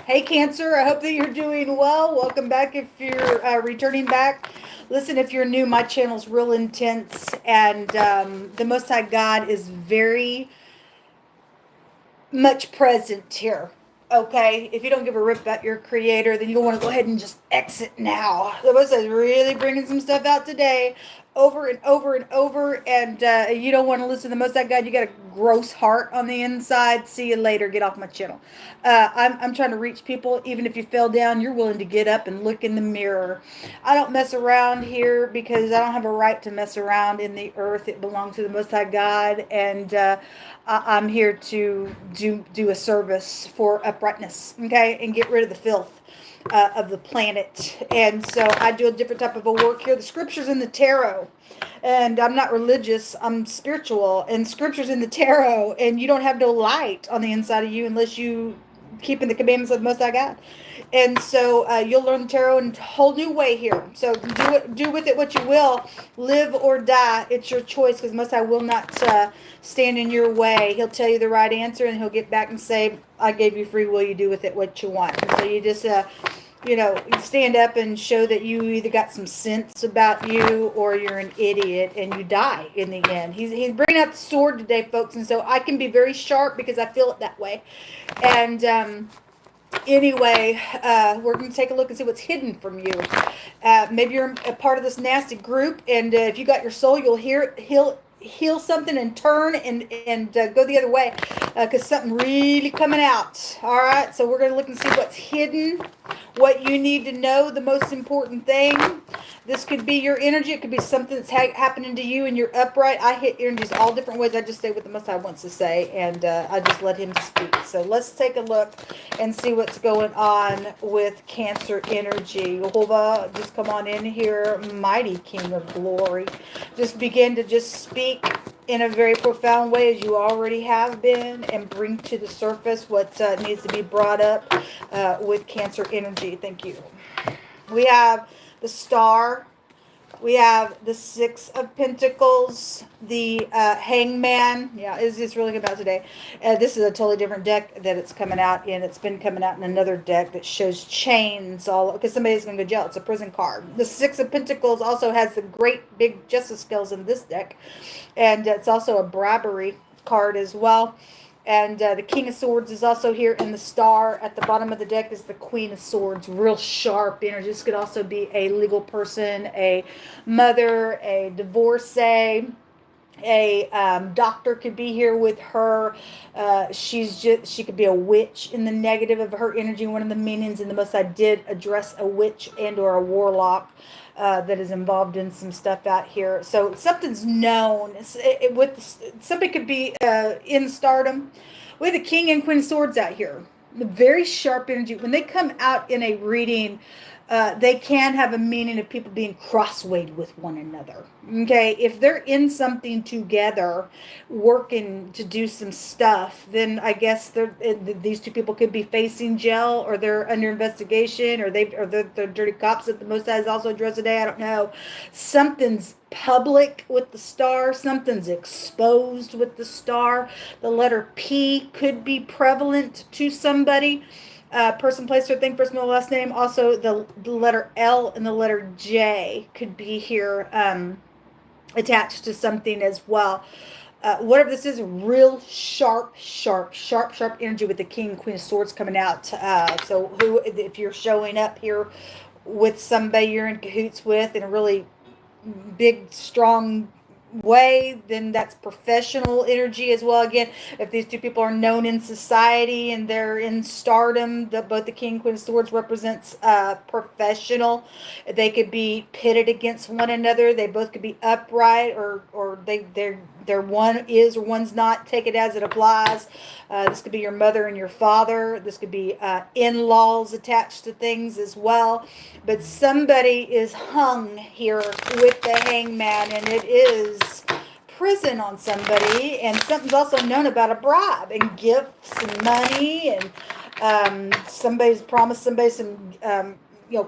Hey, Cancer, I hope that you're doing well. Welcome back if you're returning back. Listen, if you're new, my channel's real intense, and the Most High God is very much present here. Okay, if you don't give a rip about your creator, then you'll want to go ahead and just exit now. The Most High is really bringing some stuff out today, over and over and over, and you don't want to listen to the Most High God. You got a gross heart on the inside. See you later. Get off my channel. I'm trying to reach people. Even if you fell down, you're willing to get up and look in the mirror. I don't mess around here because I don't have a right to mess around in the earth. It belongs to the Most High God, and I'm here to do a service for uprightness, okay, and get rid of the filth of the planet. And so I do a different type of a work here. The scriptures in the tarot, and I'm not religious, I'm spiritual, and scriptures in the tarot, and you don't have no light on the inside of you unless you keeping the commandments of the Most High God. And so you'll learn the tarot in a whole new way here. So do with it what you will. Live or die. It's your choice, because Most High will not stand in your way. He'll tell you the right answer, and he'll get back and say, I gave you free will. You do with it what you want. And so you just, stand up and show that you either got some sense about you or you're an idiot, and you die in the end. He's bringing out the sword today, folks. And so I can be very sharp because I feel it that way. And, anyway, we're going to take a look and see what's hidden from you. Maybe you're a part of this nasty group, and if you got your soul, you'll heal something and turn and go the other way, because something really coming out. All right, so we're going to look and see what's hidden, what you need to know, the most important thing. This could be your energy. It could be something that's happening to you, and you're upright. I hit energies all different ways. I just say what the Most High wants to say, and I just let him speak. So let's take a look and see what's going on with Cancer energy. Jehovah, just come on in here, mighty King of glory. Just begin to just speak in a very profound way, as you already have been, and bring to the surface what needs to be brought up with Cancer energy. Thank you. We have the Star. We have the Six of Pentacles, the Hangman. Yeah, it's really good about today. This is a totally different deck that it's coming out in. It's been coming out in another deck that shows chains all, because somebody's going to go jail. It's a prison card. The Six of Pentacles also has the great big justice skills in this deck, and it's also a bribery card as well. And the King of Swords is also here, and the Star at the bottom of the deck is the Queen of Swords. Real sharp energy. This could also be a legal person, a mother, a divorcee, a doctor could be here with her. She could be a witch in the negative of her energy. One of the meanings in the Most I did address a witch and or a warlock that is involved in some stuff out here. So something's known. Somebody could be in stardom. We have the King and Queen of Swords out here. The very sharp energy. When they come out in a reading, they can have a meaning of people being crosswayed with one another. Okay, if they're in something together, working to do some stuff, then I guess these two people could be facing jail, or they're under investigation, or they're dirty cops that the Most High has also addressed today. I don't know. Something's public with the Star. Something's exposed with the Star. The letter P could be prevalent to somebody. Person, place, or thing, first, middle, last name. Also, the letter L and the letter J could be here attached to something as well. Whatever this is, real sharp energy with the King and Queen of Swords coming out. So if you're showing up here with somebody you're in cahoots with in a really big, strong way, then that's professional energy as well. Again, if these two people are known in society and they're in stardom, both the King and Queen of Swords represents professional. They could be pitted against one another. They both could be upright, or they're one is or one's not. Take it as it applies. This could be your mother and your father. This could be in-laws attached to things as well. But somebody is hung here with the Hangman, and it is prison on somebody. And something's also known about a bribe and gifts and money, and somebody's promised somebody some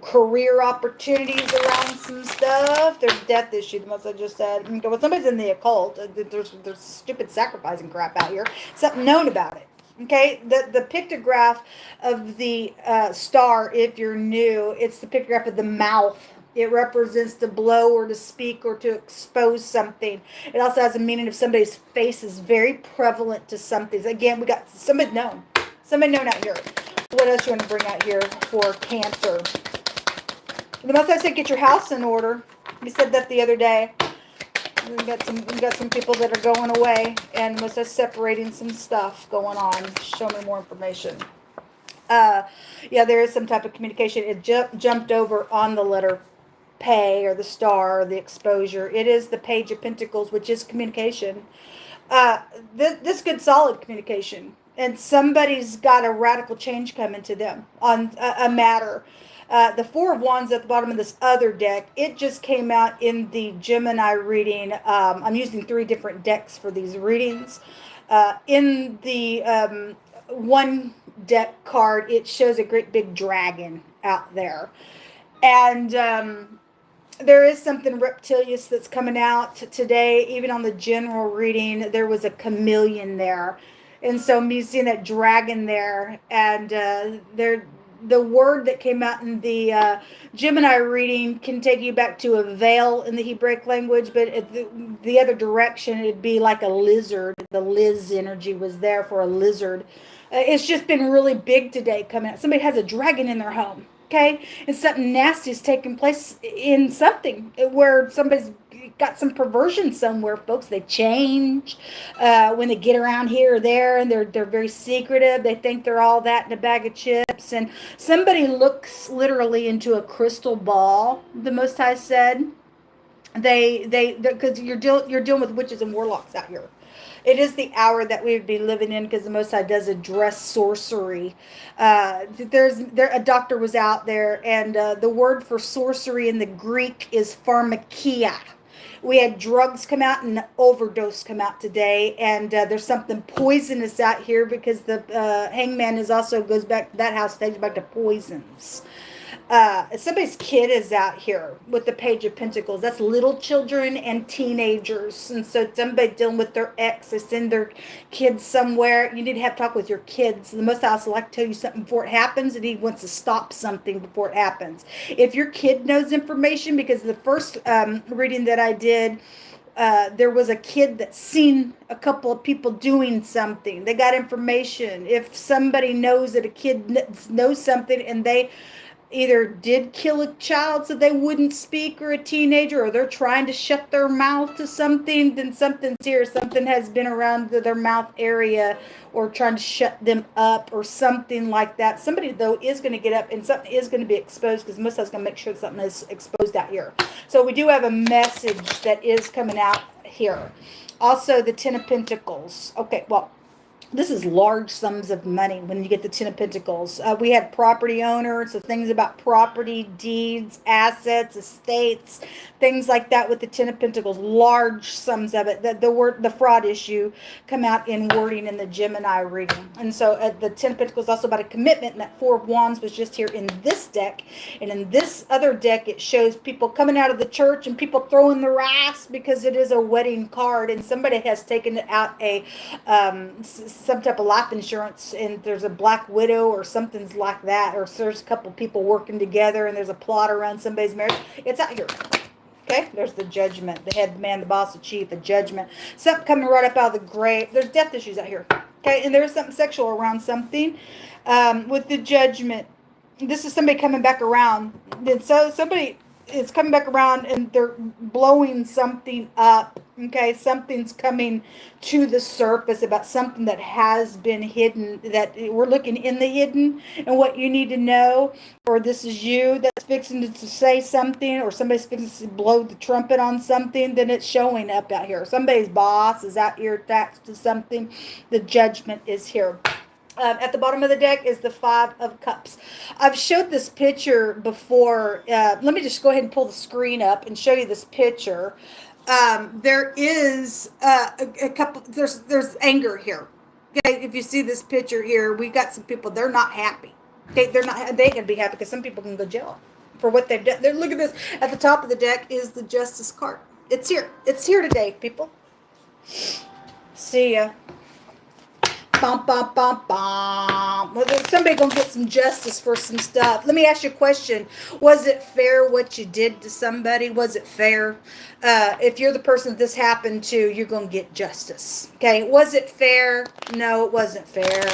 career opportunities around some stuff. There's death issue, the most I just said. Well, somebody's in the occult. There's stupid sacrificing crap out here. Something known about it. Okay, the pictograph of the star, if you're new, it's the pictograph of the mouth. It represents to blow or to speak or to expose something. It also has a meaning of somebody's face is very prevalent to something. Again, we got somebody known. Somebody known out here. What else you want to bring out here for Cancer? The Most High said, get your house in order. We said that the other day. We got some people that are going away, and was just separating some stuff going on. Show me more information. Yeah, there is some type of communication. It jumped over on the letter pay or the star or the exposure. It is the Page of Pentacles, which is communication. This good solid communication, and somebody's got a radical change coming to them on a matter. The Four of Wands at the bottom of this other deck, it just came out in the Gemini reading. I'm using 3 different decks for these readings. In the one deck card, it shows a great big dragon out there. And there is something reptilious that's coming out today. Even on the general reading, there was a chameleon there. And so me seeing that dragon there, and the word that came out in the Gemini reading can take you back to a veil in the Hebraic language, but the other direction, it'd be like a lizard. The Liz energy was there for a lizard. It's just been really big today coming out. Somebody has a dragon in their home, okay? And something nasty is taking place in something where somebody's got some perversion somewhere, folks. They change when they get around here or there, and they're very secretive. They think they're all that in a bag of chips. And somebody looks literally into a crystal ball, the Most High said. Because you're dealing with witches and warlocks out here. It is the hour that we would be living in, because the Most High does address sorcery. A doctor was out there, and the word for sorcery in the Greek is pharmakia. We had drugs come out and overdose come out today, and there's something poisonous out here, because the hangman is also goes back to that house, takes back to poisons. Somebody's kid is out here with the Page of Pentacles. That's little children and teenagers. And so somebody dealing with their ex, they send their kids somewhere. You need to have talk with your kids. The Most High also like to tell you something before it happens, and he wants to stop something before it happens. If your kid knows information, because the first reading that I did, there was a kid that seen a couple of people doing something. They got information. If somebody knows that a kid knows something, and they either did kill a child so they wouldn't speak, or a teenager, or they're trying to shut their mouth to something, then something's here. Something has been around their mouth area, or trying to shut them up, or something like that. Somebody, though, is going to get up, and something is going to be exposed, because Most High's going to make sure something is exposed out here. So we do have a message that is coming out here. Also, the Ten of Pentacles. Okay, well, this is large sums of money when you get the Ten of Pentacles. We had property owners, so things about property, deeds, assets, estates, things like that with the Ten of Pentacles. Large sums of it. The fraud issue come out in wording in the Gemini reading. And so the Ten of Pentacles is also about a commitment, and that Four of Wands was just here in this deck. And in this other deck, it shows people coming out of the church and people throwing their ass, because it is a wedding card, and somebody has taken out a some type of life insurance, and there's a black widow or something's like that, or there's a couple people working together, and there's a plot around somebody's marriage. It's out here. Okay, there's the Judgment, the head, the man, the boss, the chief, the Judgment. Something coming right up out of the grave. There's death issues out here. Okay, and there's something sexual around something with the Judgment. This is somebody coming back around. And so somebody is coming back around, and they're blowing something up. Okay, something's coming to the surface about something that has been hidden, that we're looking in the hidden, and what you need to know, or this is you that's fixing to say something, or somebody's fixing to blow the trumpet on something, then it's showing up out here. Somebody's boss is out here attached to something. The Judgment is here. At the bottom of the deck is the Five of Cups. I've showed this picture before. Let me just go ahead and pull the screen up and show you this picture. There is a couple. There's anger here. Okay, if you see this picture here, we got some people. They're not happy. They're not. They can be happy, because some people can go jail for what they've done. Look at this. At the top of the deck is the Justice card. It's here. It's here today, people. See ya. Bum, bum, bum, bum. Well, somebody gonna get some justice for some stuff. Let me ask you a question. Was it fair what you did to somebody? Was it fair? If you're the person that this happened to, you're gonna get justice. Okay. Was it fair? No, it wasn't fair.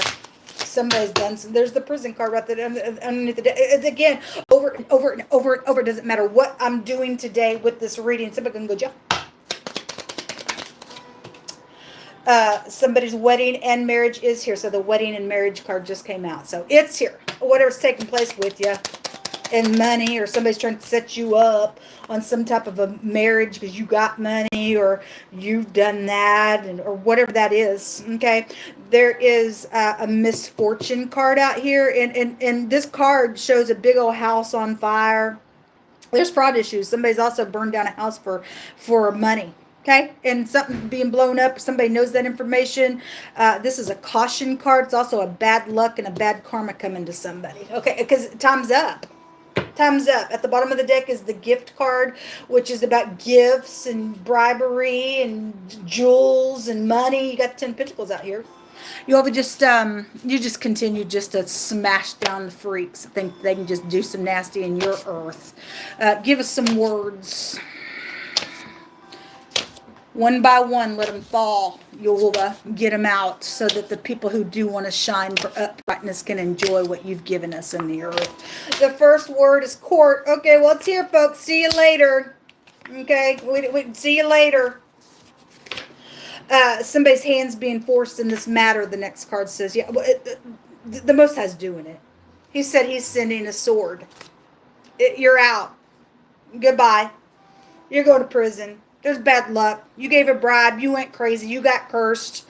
Somebody's done some. There's the prison card right there underneath the. Again, over and over and over and over. Doesn't matter what I'm doing today with this reading. Somebody can go jail. Somebody's wedding and marriage is here. So the wedding and marriage card just came out. So it's here. Whatever's taking place with you. And money, or somebody's trying to set you up on some type of a marriage because you got money or you've done that, and or whatever that is. Okay, there is a misfortune card out here, and this card shows a big old house on fire. There's fraud issues. Somebody's also burned down a house for money. Okay, and something being blown up. Somebody knows that information. This is a caution card. It's also a bad luck and a bad karma coming to somebody. Okay, because time's up. Time's up. At the bottom of the deck is the gift card, which is about gifts and bribery and jewels and money. You got 10 Pentacles out here. You ever just you just continue just to smash down the freaks. Think they can just do some nasty in your earth. Give us some words. One by one, let them fall. You'll get them out so that the people who do want to shine for uprightness can enjoy what you've given us in the earth. The first word is court. Okay, well, it's here, folks. See you later. Okay, we see you later. Somebody's hands being forced in this matter, the next card says. Yeah, well, the Most High's doing it. He said he's sending a sword. You're out. Goodbye. You're going to prison. There's bad luck. You gave a bribe. You went crazy. You got cursed.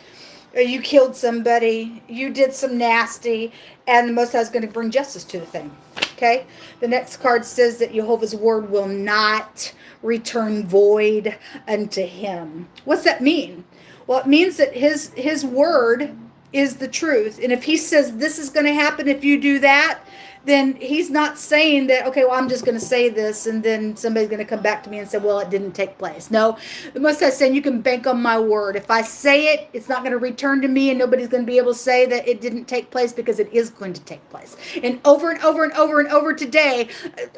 You killed somebody. You did some nasty. And the Most High is going to bring justice to the thing. Okay? The next card says that Jehovah's word will not return void unto him. What's that mean? Well, it means that his word is the truth. And if he says this is going to happen if you do that, then he's not saying that, okay, well, I'm just going to say this and then somebody's going to come back to me and say, well, it didn't take place. No, the Most High is saying you can bank on my word. If I say it, it's not going to return to me and nobody's going to be able to say that it didn't take place because it is going to take place. And over and over and over and over today,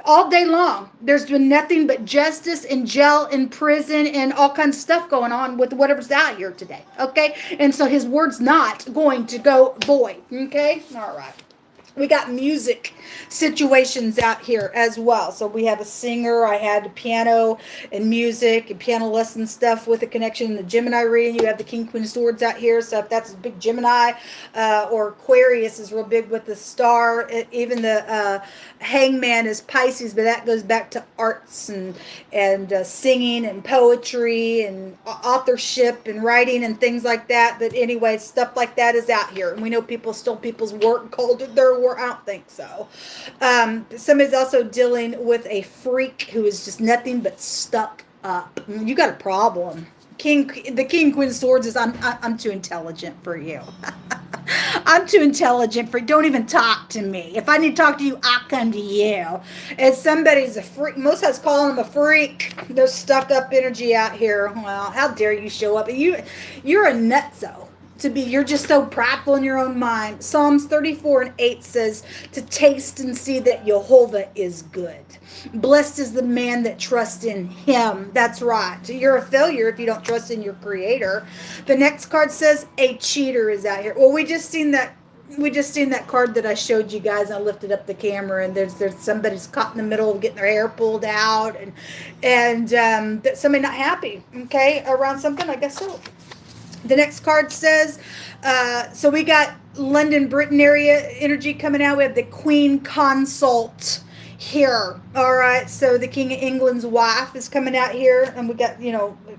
all day long, there's been nothing but justice and jail and prison and all kinds of stuff going on with whatever's out here today. Okay? And so his word's not going to go void. Okay? All right. We got music situations out here as well. So we have a singer. I had piano and music and piano lesson stuff with a connection. The Gemini reading, you have the King, Queen of Swords out here. So if that's a big Gemini or Aquarius is real big with the star. Even the Hangman is Pisces, but that goes back to arts and singing and poetry and authorship and writing and things like that. But anyway, stuff like that is out here. And we know people stole people's work, called it their work. I don't think so. Somebody's also dealing with a freak who is just nothing but stuck up. You got a problem. The King, Queen of Swords is I'm too intelligent for you. I'm too intelligent for you. Don't even talk to me. If I need to talk to you, I'll come to you. And somebody's a freak. Most of us calling them a freak. There's stuck up energy out here. Well, how dare you show up? You're a nutso. You're just so prideful in your own mind. Psalms 34:8 says to taste and see that Jehovah is good. Blessed is the man that trusts in him. That's right. You're a failure if you don't trust in your creator. The next card says a cheater is out here. Well, we just seen that card that I showed you guys. I lifted up the camera and there's somebody's caught in the middle of getting their hair pulled out and somebody not happy, okay, around something, I guess so. The next card says, so we got London, Britain area energy coming out. We have the Queen Consort here. All right. So the King of England's wife is coming out here. And we got,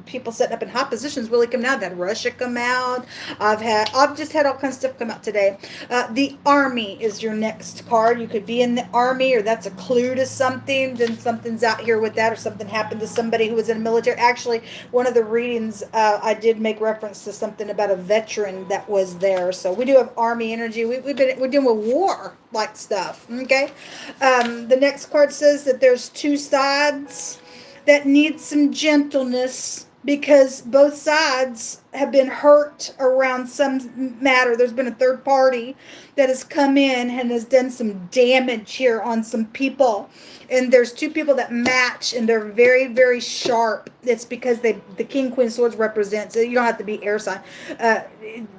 people setting up in hot positions really coming out. I've had Russia come out. I've just had all kinds of stuff come out today. The Army is your next card. You could be in the Army or that's a clue to something. Then something's out here with that or something happened to somebody who was in the military. Actually, one of the readings, I did make reference to something about a veteran that was there. So we do have Army energy. We're dealing with war like stuff. Okay. The next card says that there's two sides that need some gentleness because both sides have been hurt around some matter. There's been a third party that has come in and has done some damage here on some people. And there's two people that match, and they're very, very sharp. It's because the King, Queen Swords represents, you don't have to be air sign.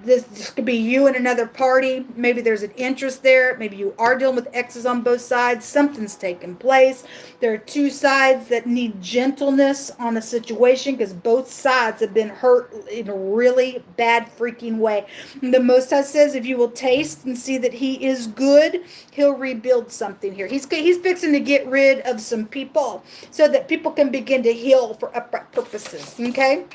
This could be you and another party. Maybe there's an interest there. Maybe you are dealing with exes on both sides. Something's taken place. There are two sides that need gentleness on a situation because both sides have been hurt in a really bad freaking way. And the Most High says if you will taste and see that he is good, he'll rebuild something here. He's fixing to get rid of some people so that people can begin to heal for upright purposes. Okay?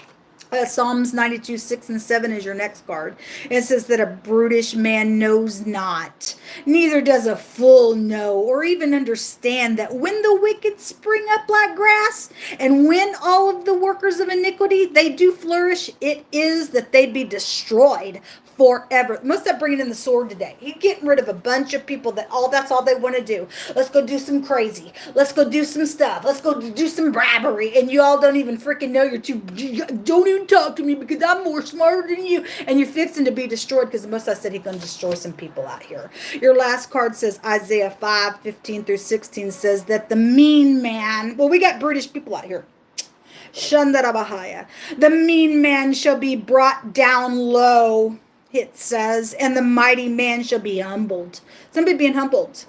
Psalms 92, 6 and 7 is your next card. It says that a brutish man knows not, neither does a fool know or even understand that when the wicked spring up like grass, and when all of the workers of iniquity, they do flourish, it is that they be destroyed forever. Must have bringing in the sword today. He's getting rid of a bunch of people that's all they want to do. Let's go do some crazy. Let's go do some stuff. Let's go do some bribery. And you all don't even freaking know don't even talk to me because I'm more smarter than you. And you're fixing to be destroyed because the Most High said he's going to destroy some people out here. Your last card says Isaiah 5, 15 through 16 says that the mean man, well, we got British people out here. Shandarabahaya. The mean man shall be brought down low, it says, and the mighty man shall be humbled. Somebody being humbled.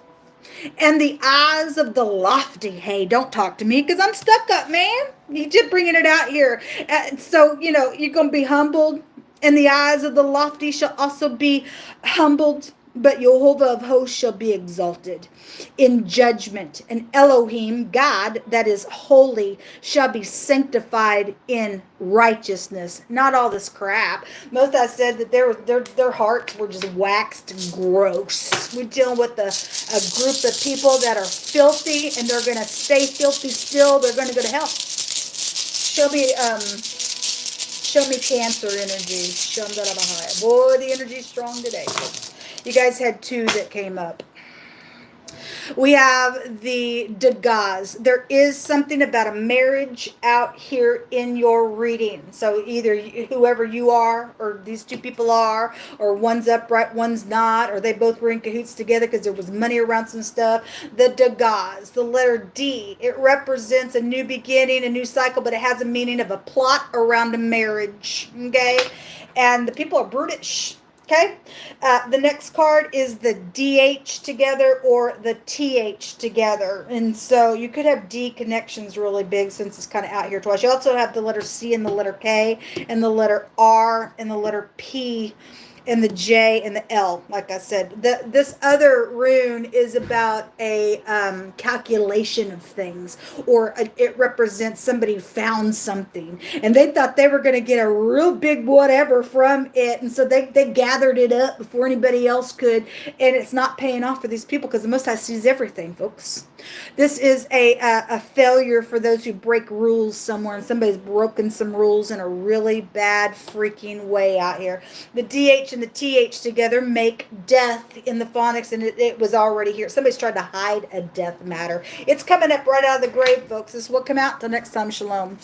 And the eyes of the lofty, hey, don't talk to me because I'm stuck up, man. You just bringing it out here. So, you're going to be humbled. And the eyes of the lofty shall also be humbled. But Jehovah of hosts shall be exalted in judgment. And Elohim, God, that is holy, shall be sanctified in righteousness. Not all this crap. Most I said that their hearts were just waxed gross. We're dealing with a group of people that are filthy, and they're going to stay filthy still. They're going to go to hell. Show me Cancer energy. Boy, the energy's strong today. You guys had two that came up. We have the Degas. There is something about a marriage out here in your reading. So either whoever you are, or these two people are, or one's upright, one's not, or they both were in cahoots together because there was money around some stuff. The Degas, the letter D, it represents a new beginning, a new cycle, but it has a meaning of a plot around a marriage. Okay? And the people are brutish. Okay, the next card is the DH together or the TH together. And so you could have D connections really big since it's kind of out here twice. You also have the letter C and the letter K and the letter R and the letter P and the J and the L, like I said. This other rune is about a calculation of things, or it represents somebody who found something, and they thought they were going to get a real big whatever from it, and so they gathered it up before anybody else could, and it's not paying off for these people because the Most High sees everything, folks. This is a failure for those who break rules somewhere, and somebody's broken some rules in a really bad freaking way out here. The DH and the TH together make death in the phonics, and it was already here. Somebody's tried to hide a death matter. It's coming up right out of the grave, folks. This will come out. Till next time, shalom.